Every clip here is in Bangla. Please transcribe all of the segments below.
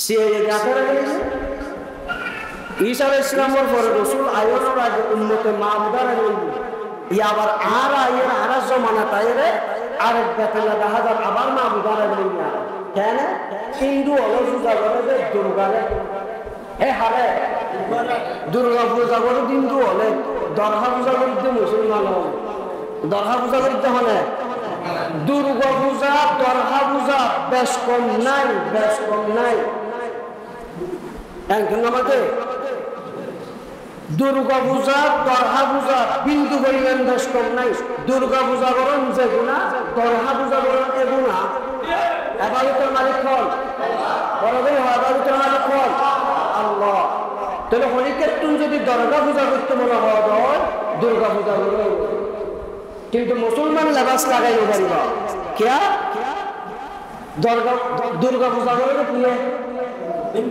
সিআইএ কাফের গেছে ঈসা আলাইহিস সালামের পরে রাসূল আইয়ুর আগে উম্মতে মামুদার হইল ই আবার আর আইয়ের আর জমানা তাইরে আরেক বেতলা হাজার আবার মামুদার হইল না কেন হিন্দু হলো পূজা করে যে দুর্গারে হে হারে দুর্গা পূজা করে হিন্দু হলে দরগা পূজা করতে মুসলমান হলে দরগা পূজা করতে হলে দুর্গা পূজা দরগা পূজা বেশ কম নাই একজন আমাকে দুর্গা পূজা দরগা পূজা বিন্দু পরিমাণ বেশ কম নাই দুর্গা পূজা করেন যে গুণা দরগা পূজা করেন এ গুণা ইবাদতের মালিক কোন বড়দের ইবাদতের মালিক কোন আল্লাহ তাহলে হলিকের তুমি যদি দরগা পূজা করতে মনে হয় দুর্গা পূজা করবে কিন্তু মুসলমান লেবাস লাগাইতে পারিবা কিয়া দুর্গা পূজা করে কিয়ে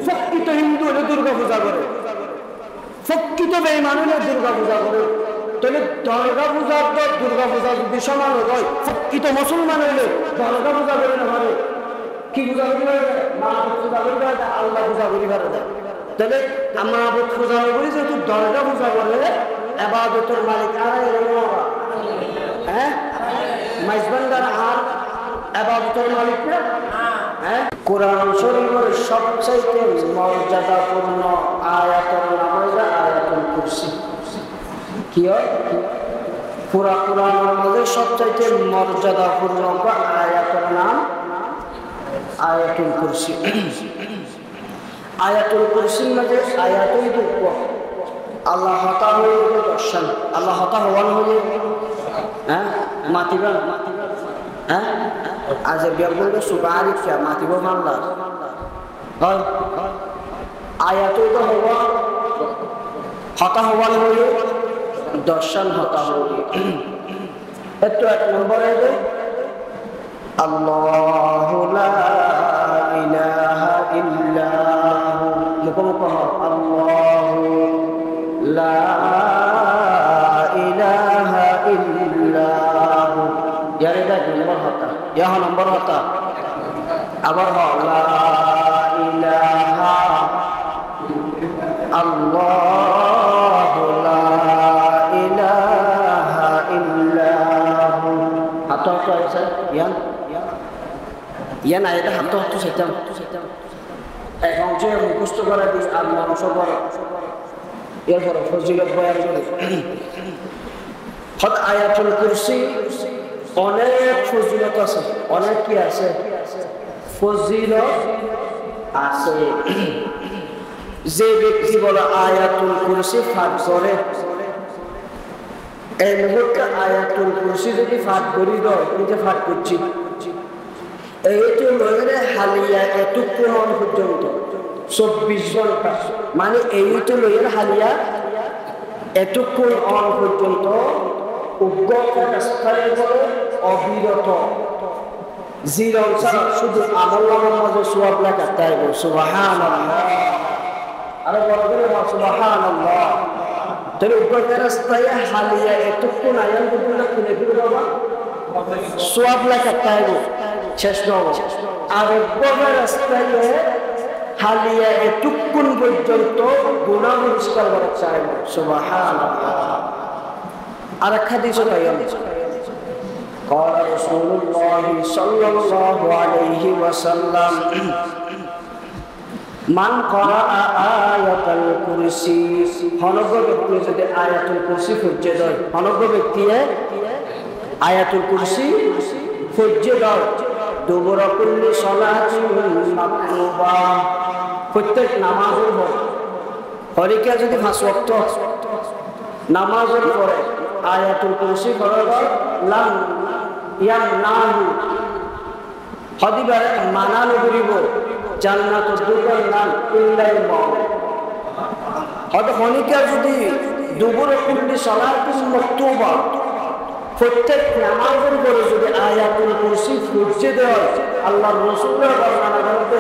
প্রকৃত হিন্দু হলে দুর্গা পূজা করে প্রকৃত বেঈমান হলে দুর্গা পূজা করে তাহলে দরগা পূজা তো দুর্গা পূজা যদি সমান হয় প্রকৃত মুসলমান হলে দরগা পূজা করে না পারে কি পূজা করি মাহবুব পূজা করি আল্লাহ পূজা করি পারে তাহলে মাহবুব পূজা করি যেহেতু দরগা পূজা করলে ইবাদতের মালিক আর হ্যাঁ মাইজবান্দার আর ইবাদতের মালিক না হ্যাঁ কোরআন শরীফের সবচেয়ে মর্যাদাপূর্ণ আয়াতের নাম হলো আয়াতুল কুরসি কি হয় পুরা কোরআনের মধ্যে সবচেয়ে মর্যাদাপূর্ণ আয়াতের নাম আয়াতুল কুরসি আয়াতুল কুরসির মধ্যে আয়াতুল দুঃখ আল্লাহ তাআলার দর্শন আল্লাহ তাআলা হয়ে হ্যাঁ মাতিবা হ্যাঁ আজ বিয়াগুলো সুবারি কি মাতিবা মামলা হয় আয়াতুল হওয়া হতা হওয়ার হয়ে দর্শন হতা হয়ে একটু এক নম্বরে আল্লাহু লা ইলাহা ইল্লাহু মুকমুক আল্লাহু লা ইলাহা ইল্লাহু ইয়ারে দা নম্বর হতা ইয়া নম্বর হতা আবার লা ইলাহা আল্লাহু লা ইলাহা ইল্লাহু হাত তো আছে ইয়ান আয়াতে হাত তো সেটাম এখন যে মুখস্থ করা দিস আর মানুষ করে এরপর ফজিলত বয়ান করে হদ আয়াতুল কুরসি অনেক ফজিলত আছে অনেক কি আছে ফজিলত আছে যে ব্যক্তি বলে আয়াতুল কুরসি পাঠ করে এই মুহূর্তে আয়াতুল কুরসি যদি পাঠ করি দাও নিজে পাঠ করছি এইটো লয়ের হালিয়া এটুকু পর্যন্ত 24 ঘন্টা মানে এইটো লয়ের হালিয়া এটুকু পর্যন্ত উগ্র প্রচেষ্টায় বলে অবিরত জিরো শুধু আমলের মধ্যে সওয়াব লেখা তাই সুবহানাল্লাহ আরে বলবেন সুবহানাল্লাহ তাহলে উগ্র প্রচেষ্টায় হালিয়া এটুকু নায়ান পর্যন্ত খুলে ফিরে বাবা সওয়াব লেখা তাই শেষ নব আর উগ্র রাস্তায় হালিয়া এটুকু পর্যন্ত গুনাহ পরিষ্কার করা চাই সুবহানাল্লাহ আর হাদিসে তাই আছে قال رسول الله صلى الله عليه وسلم من قرأ آية الكرسي হনগ্র ব্যক্তি যদি আয়াতুল কুরসি পড়ে দেয় হনগ্র ব্যক্তি আয়াতুল কুরসি পড়ে দাও দুবরা কুল্লি সালাতিন মাকতুবা প্রত্যেক নামাজের পর হরিকা যদি 5 ওয়াক্ত নামাজের পরে আয়াতুল কুরসি পড়া লাম ইয়ামনাহু হদিবারে মানানো করিব জান্নাতুল দুকার নাম ইল্লাল মাউ হদ হনিকা যদি দুবরে কুল্লি সালাতিন মাকতুবা প্রত্যেক নামাজের পরে যদি আয়াতুল কুরসি পড়তে দেয় আল্লাহর রাসূলের বর্ণনা করতে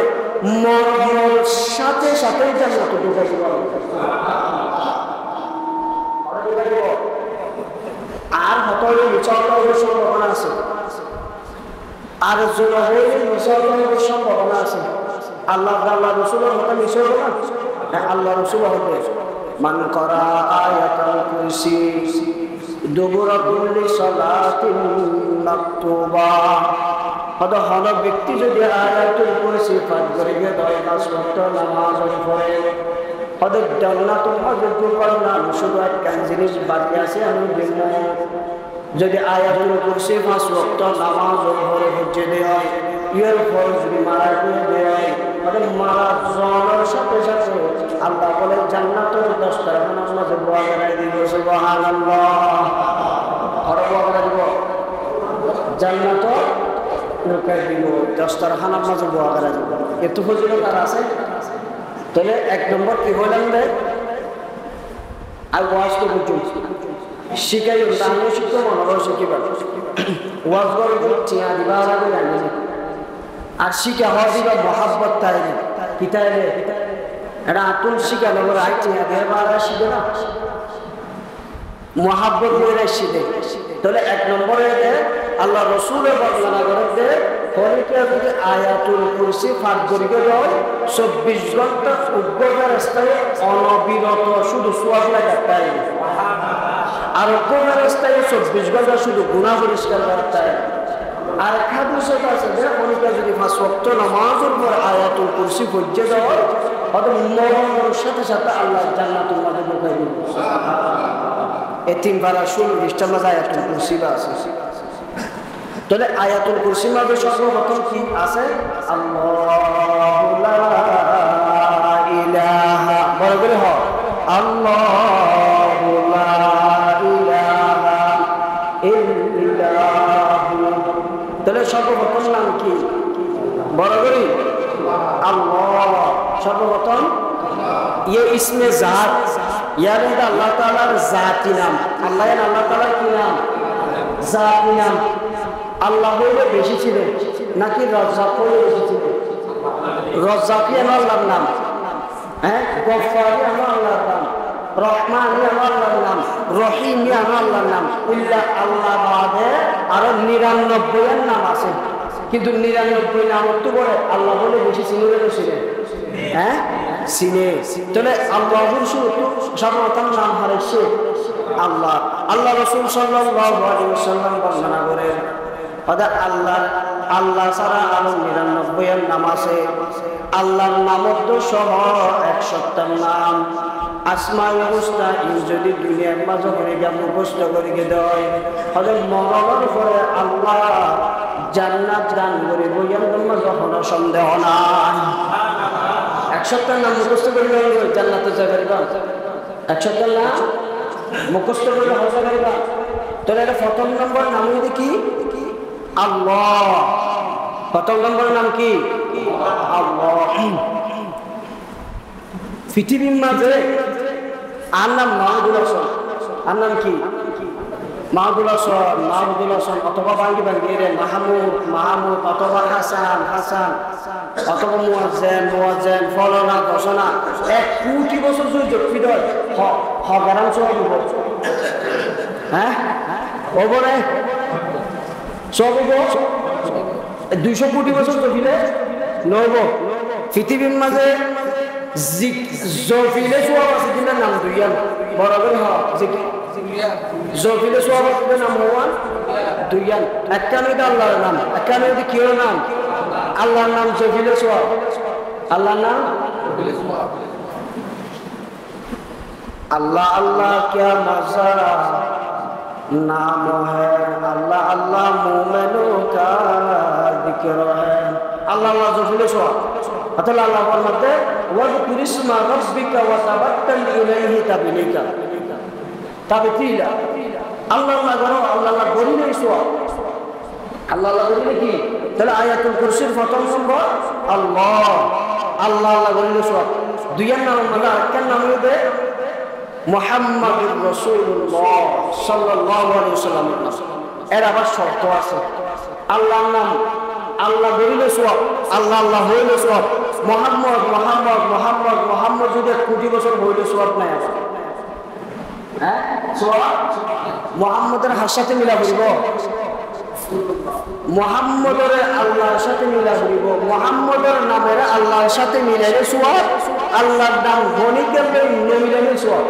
মরণের সাথে সাথে জান্নাতুল দুকার আর হতলে বিচারের সম্ভাবনা আছে আর জোরে বিচারের সম্ভাবনা আছে আল্লাহ রাসূলের কথা মিশে হবে না, আল্লাহ রাসূল হবে। মান করা আয়াতুল কুরসি দুবুরা কুল্লি সালাতিন মাকতুবা, হন ব্যক্তি যদি আয়াতুল কুরসি পাঠ করে গিয়ে 10 ওয়াক্ত নামাজ পড়ে, ওদের জান্নাতুল হযরতুল জান্নাত শুধু একটা জিনিস বাকি আছে, আমি বলবো যদি আয়াতুল কুরসি 5 ওয়াক্ত নামাজ পড়ে হচ্ছে দেয়, এর পর যদি মারা গিয়ে দেয়, ওদের মারা যাওয়ার সাথে সাথে আল্লাহ বলে জান্নাতের 10টা নামাজ দোয়া করে দিব। সুবহানাল্লাহ, আর দোয়া করে দিব জান্নাত রুকাই দিব, 10টা নামাজ দোয়া করে দিব। এত ফজিলত আর আছে। তাহলে 1 নম্বর কি হইলাম রে, আর ওয়াজ তো বুঝুন শিখাই দাঁড়িয়ে শিখতে মনোরঞ্জন শিখিবার ওয়াজ করে চিয়া দিবা আলাদা জানি আর শিখা হওয়া দিবা মহাব্বত তাই কি তাই রে, এটা আতুল শিখা লগর আই চিয়া দেয় বা শিখে না মহাব্বত লইলে শিখে। তাহলে 1 নম্বরে আল্লাহ রসুলের বর্ণনা করে ফলিকে যদি আয়াতুল কুরসি পাঠ করিকে দেয় 24 ঘন্টা উদ্যোগের রাস্তায় অনবিরত শুধু সোয়াব লাগায়, আর উদ্যোগের রাস্তায় 24 ঘন্টা শুধু গুনাহ পরিষ্কার করতে। আর হাদিসে আছে যে ফলিকে যদি 5 ওয়াক্ত নামাজের পর আয়াতুল কুরসি পড়তে দেয়, ওদের মরণের সাথে সাথে আল্লাহ জান্নাতুল মাঝে ঢুকাই দিবে। এতিম পাড়া 16 খ্রিস্টাব্দ আয়াতুল কুরসি আছে। তাহলে আয়াতুল কুরসির মধ্যে সর্বপ্রথম কি আছে, আল্লাহু লা ইলাহা, বড় করে হ, আল্লাহু লা ইলাহা ইল্লাহু। তাহলে সর্বপ্রথম নাম কি, বড় করে আল্লাহ। সর্বপ্রথম ये इसमें जात, यार अल्लाह ताआलार जाती नाम, আল্লাহ তাআলার কি নাম, জাতি নাম। আল্লাহ হইলে বেশি ছিল নাকি রাজ্জাক হইলে বেশি ছিল? রাজ্জাকি আল্লাহর নাম, হ্যাঁ, গফফারি আল্লাহর নাম, রহমানি আল্লাহর নাম, রহিমি আল্লাহর নাম। ইল্লা আল্লাহ বাদে আরো 99 এর নাম আছে, কিন্তু 99 নাম তো পরে আল্লাহ বলে বেশি চিনলে ছিল, হ্যাঁ চিনে। তাহলে আল্লাহর সর্বপ্রথম নাম হারাইছে আল্লাহ। আল্লাহ রাসূল সাল্লাল্লাহু আলাইহি ওয়াসাল্লাম বর্ণনা করেন আল্লাহ ছাড়া আরো 99 এর নাম আছে। আল্লাহর নাম সহ 170 নাম। আসমায়ে হুসনা যদি দুনিয়ার মাঝে করে যা মুখস্থ করে দেয়, হলে মরণের পরে আল্লাহ জান্নাত দান করে বইয়ের মাঝে কোনো সন্দেহ নাই। 170 নাম মুখস্থ করে জান্নাতে যাবে, 170 নাম মুখস্থ করে হজা করিবা। তাহলে এটা প্রথম নম্বর নাম হইতে কি, আল্লাহ। প্রথম নম্বর নাম কি, আল্লাহ। পৃথিবীর মাঝে আর নাম মাহমুদুল হাসান, আর নাম কি মাহমুদুল হাসান, অথবা বাঙ্গি রে মাহমুদ, অথবা হাসান, অথবা মুয়াজ্জেন, ফলনা, ঘোষণা। 1 কোটি বছর যদি যুক্তি দেয় হগারাম সব, হ্যাঁ ওপরে সব 200 কোটি বছর জপিলে নব। পৃথিবীর মাঝে জপিলে সব আছে কিনা নাম দুইয়ান, বরাবর জপিলে সব আছে নাম হওয়ান দুইয়ান। একটা নদী আল্লাহর নাম, একটা নদী কেউ নাম, আল্লাহর নাম জপিলে সব, আল্লাহর নাম अल्लाह अल्लाह क्या मजा नाम है, अल्लाह अल्लाह मोमिनों का जिक्र है। अल्लाह अल्लाह जो फिले सो अतला अल्लाह फरमाते वज़कुर इस्मा रब्बिका व तबत्तल इलैहि तबलीका तबतीला। अल्लाह अल्लाह करो, अल्लाह अल्लाह बोली नहीं सो, अल्लाह अल्लाह बोली की। তাহলে আয়াতুল কুরসির প্রথম নম্বর আল্লাহ, আল্লাহ আল্লাহ বললে সব। দুইয়ের নাম মানে আরেকটার নাম হইবে মুহাম্মাদুর রাসূলুল্লাহ সাল্লাল্লাহু আলাইহি ওয়াসাল্লাম। এর আবার শর্ত আছে। আল্লাহর নাম আল্লাহ বললে সব, আল্লাহ আল্লাহ হইলে সব। মুহাম্মদ মুহাম্মদ মুহাম্মদ মুহাম্মদ যদি 1 কোটি বছর হইলে সব নাই আছে, হ্যাঁ সব মুহাম্মদের হার সাথে মিলা বলবো মুহাম্মদের আল্লাহর সাথে মিলা করিব মুহাম্মদের নামের আল্লাহর সাথে মিলাইলে সওয়াব আল্লাহর নাম গনি করলে মিলাইলে সওয়াব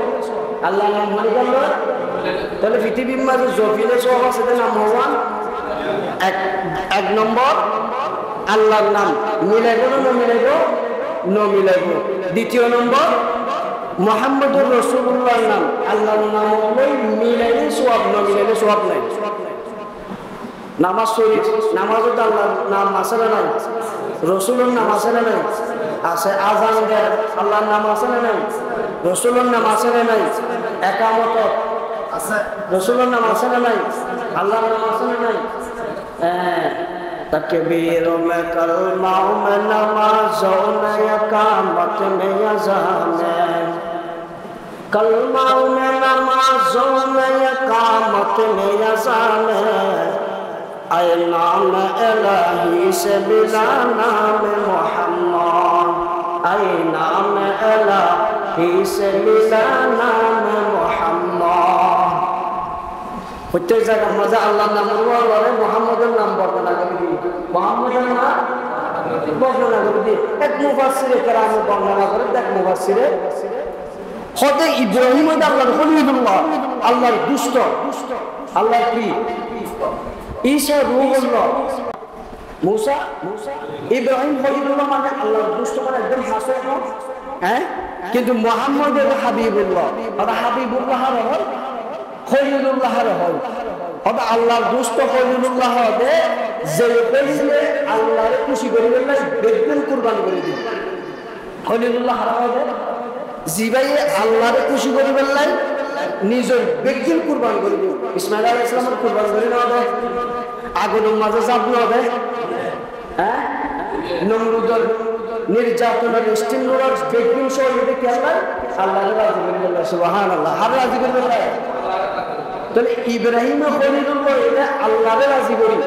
আল্লাহর নাম গনি করলে তাহলে পৃথিবীর মাঝে জফিলে সওয়াব আছে নাম্বার 1 এক নম্বর আল্লাহর নাম মিলাইব না মিলাইব না মিলাইব দ্বিতীয় নম্বর মুহাম্মদুর রাসূলুল্লাহর নাম আল্লাহর নাম হলো মিলাইলে সওয়াব না মিলাইলে সওয়াব নাই নামাজ শরীফ নামাজও তো আল্লাহর নাম আছে না নাই রাসূলের নাম আছে না নাই আছে আযান দেয় আল্লাহর নাম আছে না নাই রাসূলের নাম আছে না নাই ইকামত আছে রাসূলের নাম আছে না নাই আল্লাহর নাম আছে না নাই तकबीर में कलमा में नमाज़ों में इकामत में अज़ान में कलमा में नमाज़ों में इकामत में अज़ान में ऐ नाम इलाही से बिला नाम मोहम्मद ऐ नाम इलाही से बिला नाम मोहम्मद প্রত্যেক জায়গায় মজা আল্লাহর নাম বললে মুহাম্মদের নাম বর্ণনা করে দিই মুহাম্মদের নাম বর্ণনা করে দিই এক মুফাসসিরে কেরাম বর্ণনা করে দেখ মুফাসসিরে হযরত ইব্রাহিম আল্লাহর খলিলুল্লাহ আল্লাহর দুষ্ট আল্লাহর কি ঈসা রূহুল্লাহ মুসা ইব্রাহিম খলিলুল্লাহ মানে আল্লাহর দুষ্ট মানে একদম হাসে না হ্যাঁ কিন্তু মুহাম্মদের হাবিবুল্লাহ আর হাবিবুল্লাহর হয় খলিলুল্লাহর হয় হবে আল্লাহর দুষ্ট খলিলুল্লাহ হবে যে কইলে আল্লাহরে খুশি করিবেন না বেদুন কুরবান করে দিবেন খলিলুল্লাহ হবে জিবাই আল্লাহরে খুশি করিবেন না নিজের বেদুন কুরবান করে দিবেন ইসমাঈল আলাইহিস সালামের কুরবান করে না হবে আগুনের মাঝে যাব না হবে হ্যাঁ নমরুদের নির্যাতনের স্টিমরোলার বেদুন শরীরে কি আল্লাহরে রাজি করিবেন না সুবহানাল্লাহ আর রাজি করিবেন না তাহলে ইব্রাহিম খলিলুল্লাহ এটা আল্লাহরে রাজি করি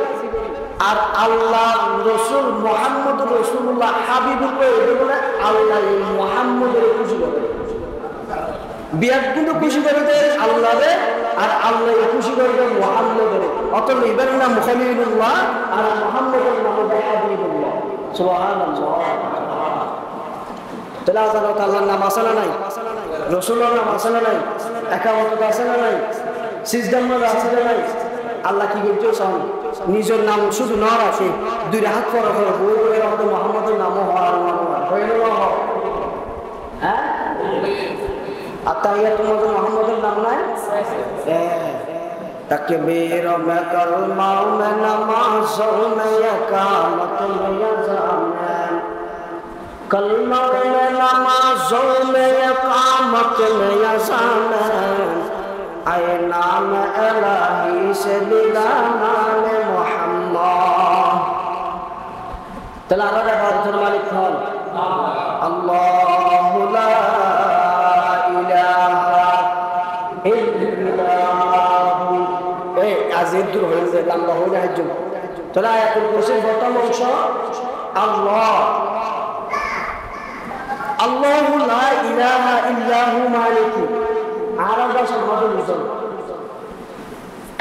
আর আল্লাহ রাসূল মুহাম্মদুর রাসূলুল্লাহ হাবিবুল্লাহ এটা বলে আল্লাহ মুহাম্মদের খুশি করে বিয়াত কিন্তু খুশি করে দেয় আল্লাহরে আর আল্লাহ খুশি করে দেয় মুহাম্মদের অতএব ইব্রাহিম নাম খলিলুল্লাহ আর মুহাম্মদের নাম হাবিবুল্লাহ সুবহানাল্লাহ তাহলে আল্লাহর নাম আছে না নাই রাসূলের নাম আছে না নাই একামত আছে না নাই সিজদার মধ্যে আছে না নাই আল্লাহ কি করছে নিজের নাম শুধু না রাখে দুই হাত পরা করে বলে আমাদের মুহাম্মদের নামও হইল না হ্যাঁ আতাইয়া তোমাদের মুহাম্মদের নাম নাই तकबीर में कलमा में नमाज़ों में इकामत में अज़ान में कलमा में नमाज़ों में इकामत में अज़ान में ऐ नाम इलाही से बिला नाम मोहम्मद তাহলে আমরা ইবাদতের মালিক হন আল্লাহু লা ইলাহা ইল্লাল্লাহ এই আজের দূর হয়ে যায় লম্বা হয়ে যায় জন্য তাহলে আয়াতুল কুরসির প্রথম অংশ আল্লাহ আল্লাহু লা ইলাহা ইল্লাহু মালিক আরাদা সম্মানের মিশন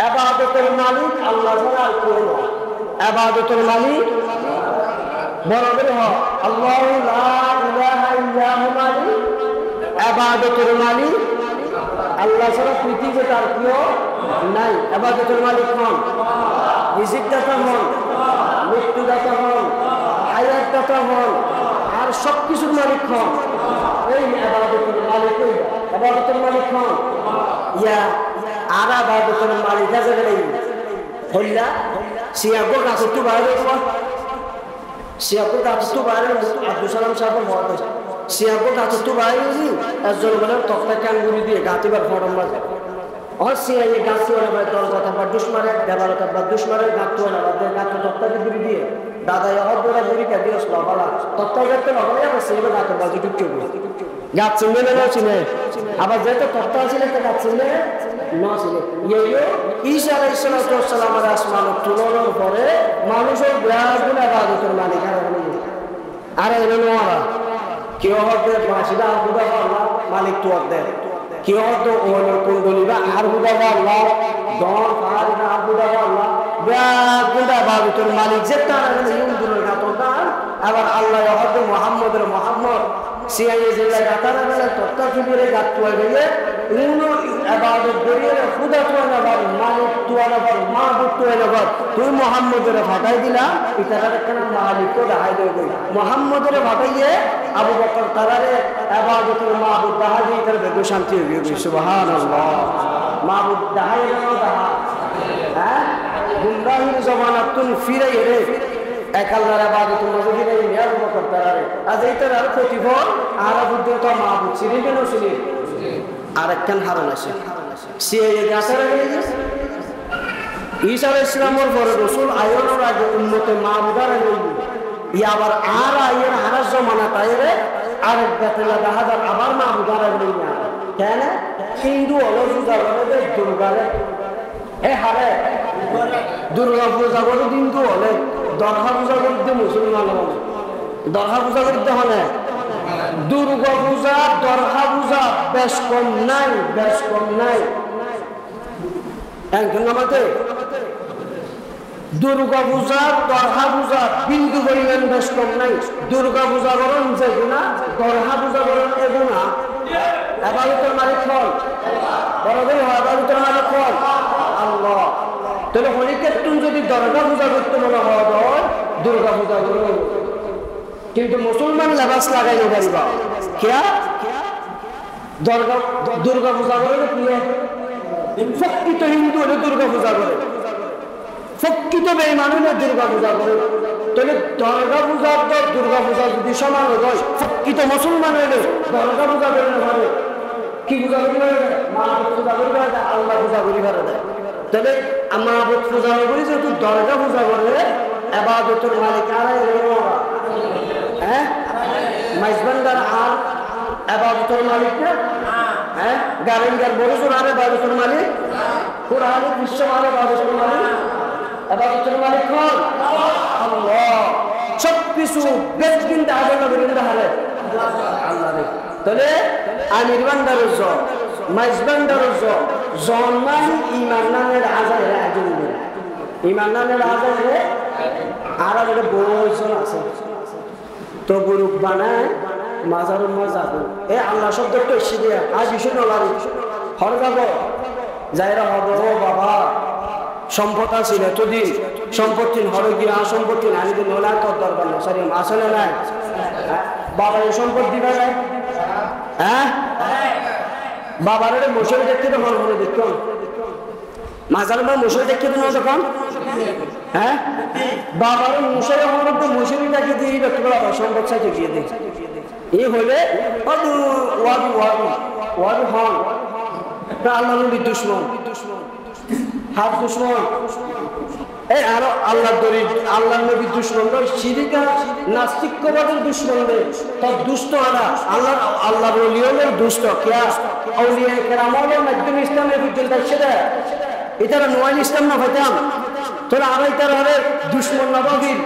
ইবাদতের মালিক আল্লাহ ছাড়া আর কেউ নয় ইবাদতের মালিক বরাবর হয় আল্লাহু লা ইলাহা ইল্লাহু মালিক ইবাদতের মালিক আল্লাহ ছাড়া পৃথিবীতে আর কেউ নাই ইবাদতের মালিক হন রিজিক দাতা হন মৃত্যু দাতা হন হায়াত দাতা হন আর সবকিছুর মালিক হন এই ইবাদতের মালিক ইবাদতের মালিক হন ইয়া আর ইবাদতের মালিক আছে গেলে হইলা সিয়াগো গাছ তো বাইরে সিয়াগো গাছ তো বাইরে আব্দুল সালাম সাহেব মহাদেশ সিয়াগো গাছ তো বাইরে একজন বলে তক্তা ক্যাঙ্গুরি দিয়ে গাতিবার ফরম মাঝে और सिया ये गाछ वाला बात और जाता है दुश्मन है देवाल का बात दुश्मन है गाछ वाला बात है गाछ तख्ता की दूरी दिए दादा ये और बड़ा दूरी क्या दिया उसला वाला तख्ता करते ना वाला बस ये गाछ बाजू टूट गई गाछ सुनने ना सुने अब जैसे तख्ता से लेकर गाछ सुनने ना सुने ये ईसा अलैहिस्सलाम के आसमान तुलों परे मानुषों ब्याज गुना बात उतर माने क्या करने अरे इन्होंने वाला क्यों होते बाशिदा खुदा वाला मालिक तो अक्दर क्यों तो ओनो कुंडली बा आर खुदा वाला दौर पार ना खुदा वाला গুন্ডা বাবুতুর মালিক যে তারা হিন্দুর গাতদার আবার আল্লাহ হযরত মুহাম্মদের মুহাম্মদ সিআইএ জিল্লা গাতারা বলে তত্তা ফিরে গাতুয়া গেলে উনো ইবাদত করিয়ে খুদা তো না বল মালিক তো না বল মাবুদ তো না বল তুই মুহাম্মদের ফাটাই দিলা ইতারা কেন মালিক তো দাহাই দেই মুহাম্মদের ফাটাইয়ে আবু বকর তারারে ইবাদতের মাবুদ দাহাই দিয়ে তার বেদু শান্তি হইবে সুবহানাল্লাহ মাবুদ দাহাই না দাহা হ্যাঁ গুমরাহির জামানাতুন ফিরে রে এক আল্লাহর ইবাদত মজুদি নাই মিয়ার বকর তারারে আজ এইটার আর প্রতিফল আর বুদ্ধ তো মাবুদ চিনি কেন চিনি আরেকখান হারণ আছে সিআইএ গাছারা গেছে ঈসা আলাইহিস সালামের পরে রাসূল আয়োনের আগে উম্মতে মাবুদার হইল ই আবার আর আয়ের হারাস জামানা তাইরে আরেক বেতলা দাহাদার আবার মাবুদার হইল না কেন হিন্দু হলো পূজা করে দুর্গারে এ হারে দুর্গা পূজা করে হিন্দু হলে দরগা পূজা করতে মুসলমান হলে দরগা পূজা করতে হলে দুর্গা পূজা দরগা পূজা বেশ কম নাই একজন আমাদের দুর্গা পূজা দরগা পূজা বিন্দু পরিমাণ বেশ কম নাই দুর্গা পূজা করেন যে গুণা দরগা পূজা করেন এ গুণা ইবাদতের মালিক হল বড়দের হয় ইবাদতের মালিক হল আল্লাহ তাহলে হরিকেতুন যদি দরগা পূজা করতে মনে হয় দুর্গা পূজা করবে কিন্তু মুসলমান লেবাস লাগাইতে পারিবা কিয়া দুর্গা পূজা করে প্রকৃত হিন্দু হলে দুর্গা পূজা করে প্রকৃত বেঈমান হলে দুর্গা পূজা করে তাহলে দরগা পূজা তো দুর্গা পূজা যদি সমান হয় প্রকৃত মুসলমান হলে দরগা পূজা করে না পারে কি পূজা করি মাহবুব পূজা করি আল্লাহ পূজা করি পারে তাহলে মাহবুব পূজা করি যেহেতু দরগা পূজা করে ইবাদতের মালিক আর হ্যাঁ মাইজবান্ডার আর ইবাদতের মালিক না হ্যাঁ গারেঙ্গার বড়জোর আর ইবাদতের মালিক কুরআনের বিশ্ব আর ইবাদতের মালিক ইবাদতের মালিক কোন আল্লাহ সবকিছু বেজবিন দাদা বিরিন্দা হারে আল্লাহ রে তাহলে আমির বান্দার জ মাইজবান্ডার জ জন্মান ঈমান নামের আজারে আজুন ঈমান নামের আজারে আর একটা বড় ওজন আছে তো গরুক বানায় মাজারের মজাবো এ আল্লাহ শব্দ তো এসে দেয়া আজ ইস্যু নলারি হর যাব যাইরা হব ও বাবা সম্পদ আছিল এতদিন সম্পত্তি হরে গিয়া সম্পত্তি আনি দিন হলে তোর দরকার না সরি আসলে নাই বাবা এই সম্পদ দিবা নাই হ্যাঁ বাবার মশারি দেখতে তো হর হরে দেখতো মাজার মা মশারি দেখতে তো না তখন হ্যাঁ বাবার মশারি হওয়ার তো মশারিটাকে দিয়ে ব্যক্তি বাবা সম্পদ চাইতে গিয়ে দেয় এই হলে ওয়াবি হন আল্লাহ নবীর দুশ্মন হাত দুশ্মন এই আরো আল্লাহ নবীর দুশ্মন শিরিকা নাস্তিকবাদের দুশ্মন তার দুষ্ট আলা আল্লাহ ওলিয়নের দুষ্ট কিয়া আউলিয়া কেরামের মাধ্যমে ইসলামের বিদ্যুৎ সেটা এটারা নোয়াল ইসলাম না পাইতাম তোরা আড়াই তার আরে দুশ্মন নবাবির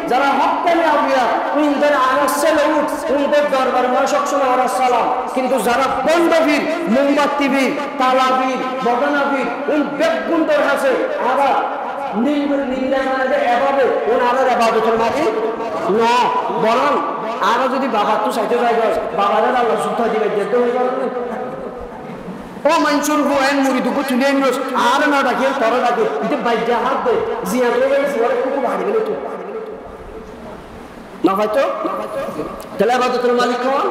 যারা হক্কানি আউলিয়া উনদের আনাসে লউট উনদের দরবার মা সবসময় ওরা সালাম কিন্তু যারা বন্ধবীর মোমবাতিবীর তালাবীর বদনাবীর উন বেগুনদের আছে আবার নিন্দা মানে এভাবে ওনারা ইবাদতের মাঝে না বরং আরো যদি বাবা তো চাইতে যাই বাবারা আল্লাহ সুদ্ধ দিবে যেতে হয়ে যাবে ও মনসুর হুয়েন মুরিদুকু তুলে নিস আর না ডাকে তর ডাকে এটা বাইজা হাত দে জিয়া তো গেলে সিওয়ারে খুব ভারী গেলে তো না ভাই তো তাহলে ইবাদতের মালিক কোন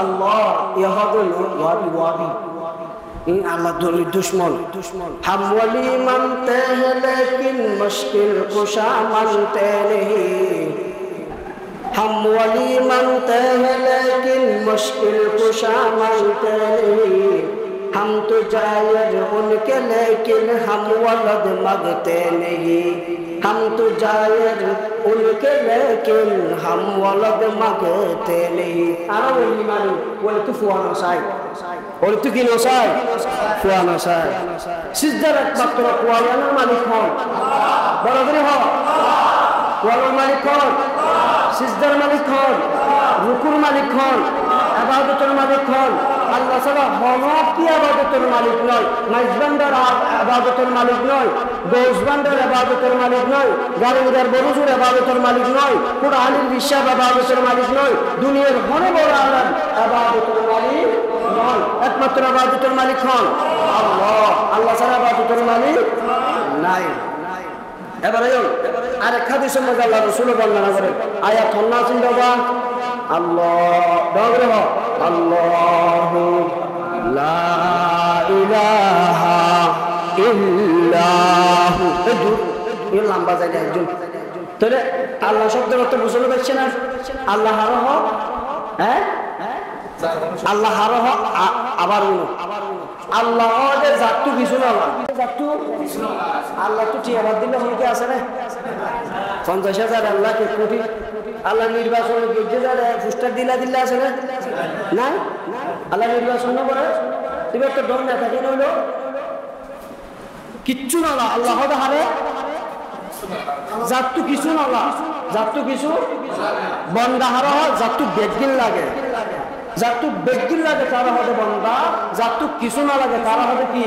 আল্লাহ ইয়াহাদুল ওয়াবি इन अल्लाह दोली दुश्मन हम वली मानते हैं लेकिन मुश्किल कुशा मानते नहीं हम वली मानते हैं लेकिन मुश्किल कुशा मानते नहीं हम तो जायर उनके लेकिन हम वलद मांगते नहीं हम तो जायर उनके लेकिन हम वलद मांगते नहीं आरा वली मानी वली तो फुआना साई और तू की नसाई फुआना साई सिजदार एकमात्र कुआलाना मालिक हन बराबरी हो कुआलाना मालिक हन सिजदार मालिक हन रुकुर मालिक हन ইবাদতের মালিক হন। আল্লাহ ছাড়া হনকি ইবাদতের মালিক নয়, মাইজবান্ডার ইবাদতের মালিক নয়, গোসবান্ডার ইবাদতের মালিক নয়, গারুদার বরুজুর ইবাদতের মালিক নয়, কুরআনের বিশ্বাস ইবাদতের মালিক নয়, দুনিয়ার বড় বড় আলেম ইবাদতের মালিক নয়। একমাত্র ইবাদতের মালিক হন আল্লাহ। আল্লাহ ছাড়া ইবাদতের মালিক নাই। এবারে আরেক হাদিসের মধ্যে আল্লাহ রাসূল বর্ণনা করেন, আয়াত হন্না চিন্তা আল্লাহ ডগরে হ আল্লাহু লা ইলাহা ইল্লাহু। এই লম্বা যায় একজন। তাহলে আল্লাহ শব্দের অর্থ বুঝতে পারছেন না? আল্লাহ আরহ, হ্যাঁ আল্লাহ আরহ আবার আল্লাহ জাতু কিছু না, আল্লাহ তো টিয়াবাদ দিলে অনেকে আছে না 50,000 আল্লাহ কে কোটি আল্লাহ নির্বাচন পুস্টার দিলা দিল্লা আছে না? না আল্লাহ নির্বাচন না করে তুমি একটা ডর না থাকে নইল কিচ্ছু না আল্লাহ হারে জাতু কিছু না, জাতু কিছু বন্দা হারা হয়, জাতু বেগিন লাগে, জাতু বেগিন লাগে তারা হবে বন্দা, জাতু কিছু না লাগে তারা হবে কি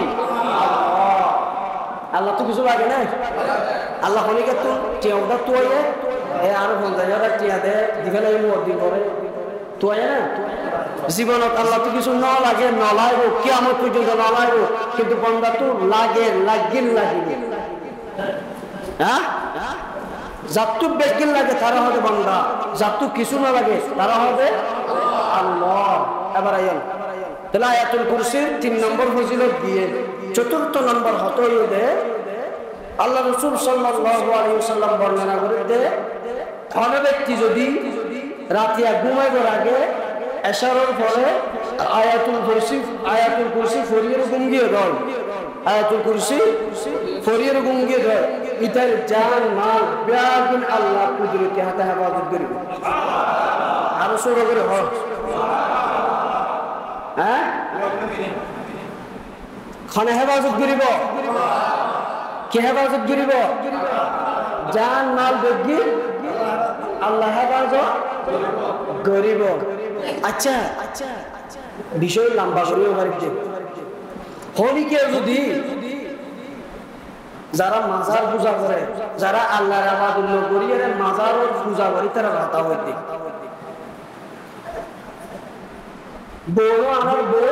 আল্লাহ তো কিছু লাগে না। আল্লাহ হলিকে তো টিয়াটা তুয়ে আরো 50,000 টিয়া দে দিবে লাগে মুদিন করে তুয়ে না জীবনত আল্লাহ তো কিছু না লাগে, নলাইব কিয়ামত পর্যন্ত নলাইব, কিন্তু বন্দা তো লাগে লাগিল লাগিবে। হ্যাঁ জাতু বেগিন লাগে তারা হবে বন্দা, জাতু কিছু না লাগে তারা হবে আল্লাহ। এবার আইন তাহলে আয়াতুল কুরসির 3 নম্বর ফজিলত দিয়ে 4th নম্বর হতই দে আল্লাহ রাসূল সাল্লাল্লাহু আলাইহি ওয়াসাল্লাম বর্ণনা করে দে কোন ব্যক্তি যদি রাতে ঘুমাইবার আগে এশারের পরে আয়াতুল কুরসি ফরিয়ের গুঙ্গিয়ে দাও, আয়াতুল কুরসি ফরিয়ের গুঙ্গিয়ে দাও, ইতার জান মাল বেগুন আল্লাহ কুদরতি হাতে হেফাজত করবে। আর শুরু করে হ হ্যাঁ খানে হেফাজত করিব, কে হেফাজত করিব? জান মাল বেগি আল্লাহ হেফাজত করিব। আচ্ছা বিষয় লম্বা করিব বাড়িতে হলিকে যদি যারা মাজার পূজা করে, যারা আল্লাহর ইবাদত করি এর মাজারের পূজা করি তারা ভাতা হইতে বড় আমার বউ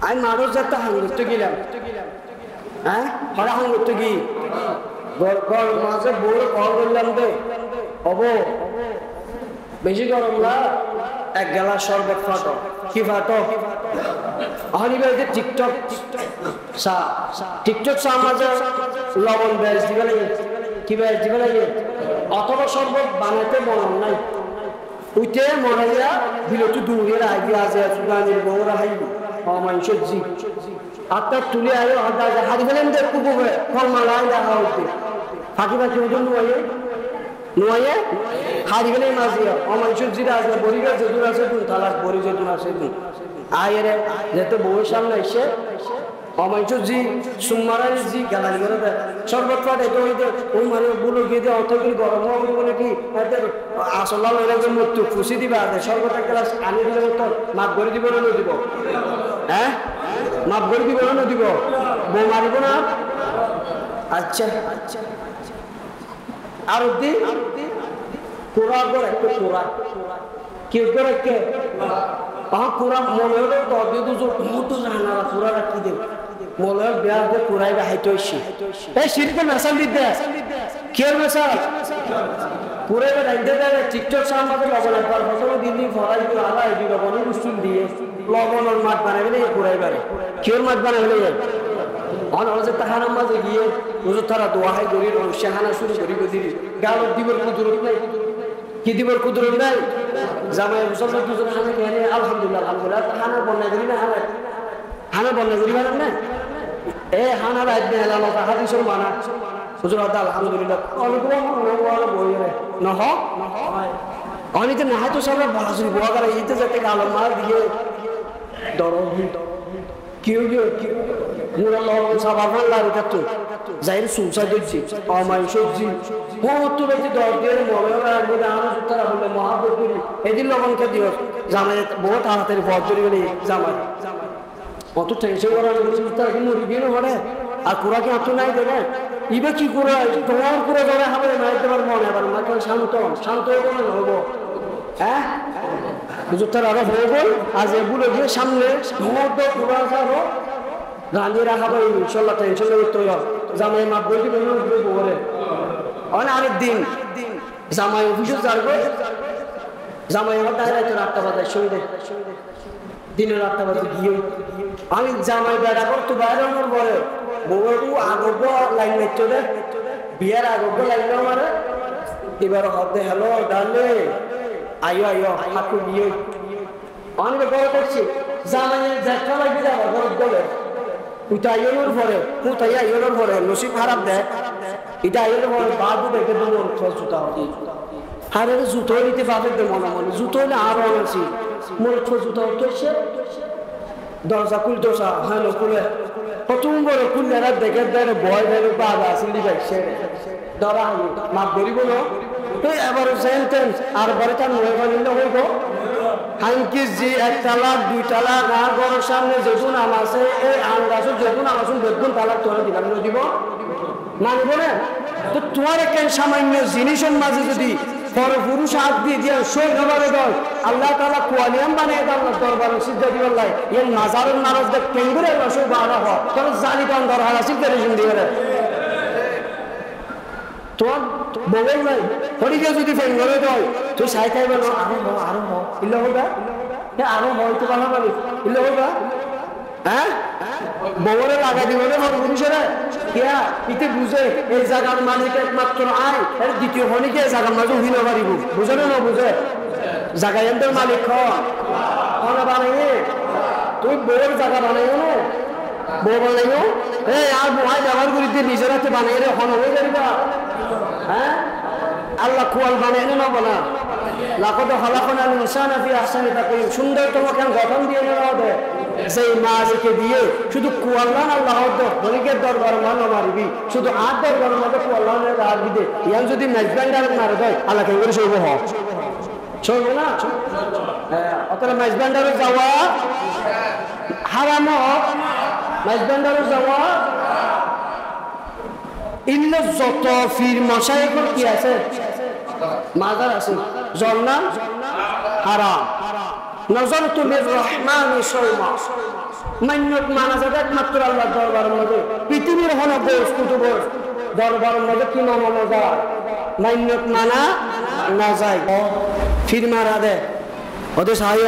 আমি মানুষ যাতে হান করতে গেলাম, হ্যাঁ হরা হান করতে কি মাঝে বড় কল করলাম দে হব বেশি গরম না এক গেলা শরবত ফাটো কি ফাটো অনিবার্য টিকটক চা মাঝে লবণ বেশ দিবে লাগে, কি বেশ দিবে লাগে, অথবা শরবত বানাতে মন নাই উইতে মনাইয়া বিলতু দূরে আগে আছে সুগানের বউরা হাইব অমাই সবজি আত্মা তুলে আয়ো হারি ফেলেন দে কুকুবে ফল মালাই দেখা হইতে ফাঁকি ফাঁকি ওজন নুয়ে হারি ফেলে মাঝিয়া অমাই সবজিরা আছে বরিগা যেদুর আছে তুই তালাক বরি যেদুর আছে তুই আয়ের যেতে বউয়ের সামনে এসে অমাইজি সুমারানি জি গালালি করে দেয় শরবত ফাটে তো ওই মানে বুলো গিয়ে দিয়ে অর্থগুলি গরম হবে বলে কি আসল্লা এরকম মৃত্যু খুশি দিবা শরবত এক গ্লাস আনি দিলে মতো মাপ করে দিব না দিব, হ্যাঁ মাপ করে দিব না দিব, বউ মারিব না। আচ্ছা আর অব্দি কোরা করে একটু কোরা কি করে কে কোরা মনে হলো তো অব্দি দুজন মতো জানা কোরা রাখি দেব মনে বেয়া দিয়ে কোরাই হাইতে হইছি এই সিরকে মেসাল দিতে কে মেসাল কোরাই রাইতে দেয় টিকটক সামনে লবণ একবার ফসল দিদি ফরাই দিল আলা এই লবণের উসুল দিয়ে লবণের মাঠ বানাবে এই কোরাই বারে কেউ মাঠ বানাবে যায় অনজে তাহার মাঝে গিয়ে হুজুর তারা দোয়া হাই করি শাহানা শুরু করি দিদি গাল দিবর কুদরত নাই কি দিবর কুদরত নাই জামাই মুসলমান দুজন হানে কেনে আলহামদুলিল্লাহ হানা বন্যা করি না হানা বন্যা করি মানে না এ হানা রাত নে আল্লাহ হাদিসের মানা হুজুর আলহামদুলিল্লাহ অনুগ্রহ অনুগ্রহ বইরে নহ অনিতে না তো সব বাসুরি বোয়া করে এইতে যেতে আলম মার দিয়ে দরহি কেউ মুরাল্লাহ সাবার লাগে তো যাইর সুসা দিচ্ছি অমাই সবজি বহুত বেশি দর দিয়ে মনে হয় আমি তারা হলে মহাবত করি এদিন লবণকে দিও জামাই বহুত তাড়াতাড়ি পথ ধরে গেলে জামাই অত টেনশন করার তার কি মরি গিয়ে পড়ে আর কুড়া কি এত নাই দেবে ইবে কি করে তোমার করে ধরে হবে মাইতে পারবো মনে আবার মাকে শান্ত শান্ত হয়ে হবো হ্যাঁ হুজুর আরো হয়ে গেল আজ এগুলো গিয়ে সামনে মুহূর্ত কুড়া যাবো রানিয়ে রাখাবো ইনশাল্লাহ টেনশন করতে হবে জামাই মাপ বলতে বলে আরেক দিন জামাই অফিসে যাবো জামাই আমার ডাইরেক্ট 8টা বাজায় সন্ধ্যে দিনের 8টা বাজে গিয়ে আমি জামাই বেড়া করতো বাইরে আমার বলে বউ আগব লাইন নিচ্ছ রে বিয়ার আগব লাইন আমার এবার হবে হ্যালো ডালে আয়ো আয়ো হাকু বিয়ে অনেক বড় করছি জামাইয়ের দেখা লাগবে যাবো বড় বলে উঠে আইনোর পরে উঠাই আইনোর পরে নসিব খারাপ দেয় এটা আইনোর পরে বাবু দেখে দেবো জুতা আর জুতো নিতে পারবে মনে মনে জুতো হলে আরো আনছি মনে জুতা উঠেছে দরজা খুলতেছা হ্যাঁ খুলে প্রথম বড় খুললে দেখে দেয় ভয় দেয় বাবা আসলি বাইছে ধরা হলো মাপ ধরিব না এবার সেন্টেন্স আর বড় তার নয় বলিলে হইব হাঙ্কি জি 1 তালাক 2 তালাক আর ঘরের সামনে যেগুন আম আছে এই আম গাছ যেগুন আম আসুন বেগুন তালাক তোরা দিলাম না দিব মানব না তো তোমার কেন সামান্য জিনিসের মাঝে যদি পুরুষ হাত দিয়ে দিয়ে সই নবারে দল আল্লাহ তাআলা কোয়ালিয়াম বানিয়ে দাও দরবারে সিদ্ধা দিবেন লাই এই মাজারের নারাজ দেখ কেঙ্গুরে রসই বাড়া হয় তোর জালি কান ধর হারা সিদ্ধা রেজিম দিয়ে তোর বগল নাই হরিকে যদি ফেঙ্গরে দেয় তুই সাই খাইবে না আরো ইল্লা হইবা আরো হয়তো ভালো পাবি ইল্লা হইবা হ্যাঁ বগলে লাগা দিব না পুরুষেরা কিয়া ইতে বুঝে এই জায়গার মালিক একমাত্র আয় এর দ্বিতীয় হনিকে জায়গার মাঝে হইনা পারিব বুঝে না বুঝে জায়গা এন্টার মালিক হন বানাইয়ে তুই বউর জায়গা বানাইও না বউ বানাইও এই আর বহাই ব্যবহার করি দিয়ে নিজের হাতে বানাই রে হন হয়ে যাবা হ্যাঁ আল্লাহ কুয়াল বানাই না বলা লাকদ খালাকনাল ইনসানা ফি আহসানি তাকওয়িম সুন্দরতম কেন গঠন দিয়ে নেওয়া হবে সেই মালিককে দিয়ে শুধু কুয়াল্লাহ আল্লাহ হরিকের দরবার মান মারিবি শুধু আর দরবার মধ্যে কুয়াল্লাহ রাখবি দে ইয়ান যদি মেজবান্ডার মারে দেয় আল্লাহ কেন করে সইব হ সইব না অতএব মেজবান্ডারে যাওয়া হারাম মেজবান্ডারে যাওয়া ইল্লা যত ফির মাশায়েখর কি আছে মাজার আছে জন্নাত হারাম নজরতু লিররহমানি শাওমা মান্নত মানাজাত একমাত্র আল্লাহর দরবারের মধ্যে পৃথিবীর হন বস্তু দরবারের মধ্যে কি মানা যায় মান্নত মানা না যায় ফির মারা দে ওদের সাহায্য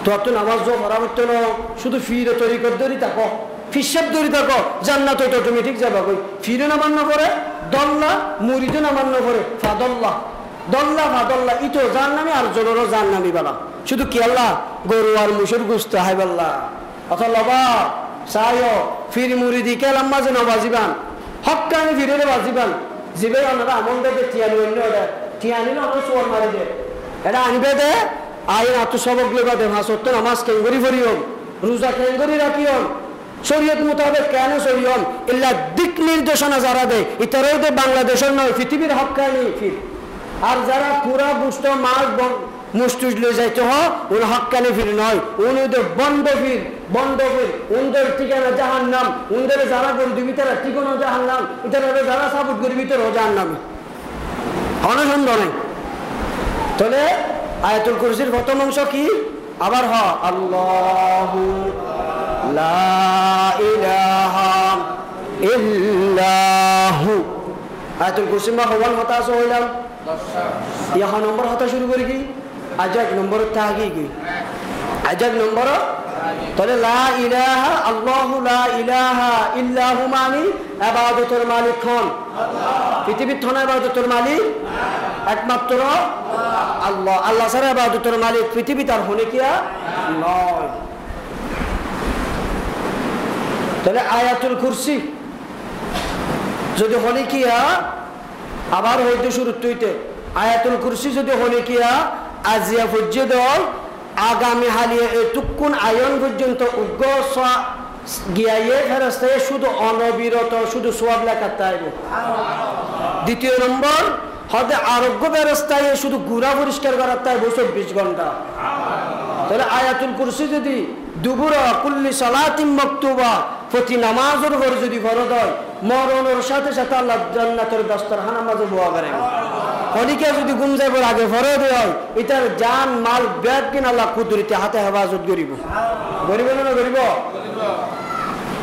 তোর তো নামাজ পড়াবতো না শুধু ফিরে তরিকত ধরি থাকো ফিসাব ধরি থাকো জান্নাত তো অটোমেটিক যাবা কই ফিরে না মান্য করে দল্লা মুরিদে না মান্য করে ফাদল্লাহ দল্লা ফাদল্লা ইতো জান্নামি আর জোরেরও জান্নামি বালা শুধু কি আল্লাহ গরু আর মুসুর গুস্ত হাইবাল্লাহ অথবা বা সায়ো ফির মুরিদি কেলাম মাঝে নবাজিবান হক্কানি ফিরে বাজিবান জিবে ওনারা আমন দেবে টিয়ানি অন্য ওটা টিয়ানি না আমরা সোয়ার মারি দে এটা আনবে দে আইন আত্মসবক লেবা দে ভাষত্ব নামাজ কেঙ্গরি ফরিয়ম রোজা কেঙ্গরি রাখিয়ম শরীয়ত মোতাবেক কেন শরীয়ম ইল্লা দিক নির্দেশনা যারা দেয় ইতারাও দে বাংলাদেশের নয় পৃথিবীর হক্কানি ফির আর যারা পুরা বুষ্ট মাছ মুস্তুজ লয়ে যাইতে হয় ওর হক্কানি ফির নয় উনিদের বন্ধ ফির উনদের ঠিকানা জাহান্নাম উনদের যারা করে দিবি তারা ঠিকানা জাহান্নাম ইতারা যারা সাপোর্ট করবি তারা জাহান্নামে অনসন্দেহ নেই তাহলে আয়াতুল কুরসির প্রথম অংশ কি আবার আল্লাহু লা ইলাহা ইল্লাহু আয়াতুল কুরসি মা হওয়াল হতাশ হইলাম ইহা নম্বর হতা শুরু করি কি আজ এক নম্বর থাকি কি আজ এক নম্বর তাহলে লা ইলাহা আল্লাহু লা ইলাহা ইল্লাহু মানে ইবাদতের মালিক কোন আল্লাহ পৃথিবীর থনা ইবাদতের মালিক একমাত্র আল্লাহ আল্লাহ ছাড়া ইবাদতের মালিক পৃথিবী তার হনে কিয়া নয় তাহলে আয়াতুল কুরসি যদি হনে কিয়া আবার হইতে শুরু হইতে আয়াতুল কুরসি যদি হনে কিয়া আজিয়া পর্যন্ত আগামী হালিয়ে এটুকুন আয়ন পর্যন্ত উগ্র গিয়াইয়ে ফেরেশতায় শুধু অনবিরত শুধু সওয়াব লেখাতে আইব দ্বিতীয় নম্বর হয়তো আরোগ্য ব্যবস্থায় শুধু গুড়া পরিষ্কার করার তাই 24 ঘন্টা। তাহলে আয়াতুল কুরসি যদি দুবুরা কুল্লি সালাতিন মাকতুবা প্রতি নামাজের পর যদি ফরজ হয়, মরণের সাথে সাথে আল্লাহ জান্নাতের দস্তরখানা মাঝে বোয়া করেন। হলিকে যদি ঘুম যাইবার আগে ফরজ হয়, এটার জান মাল ব্যাগ কিনা আল্লাহ কুদরতি হাতে হেফাজত করিব। গরিব না গরিব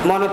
মনে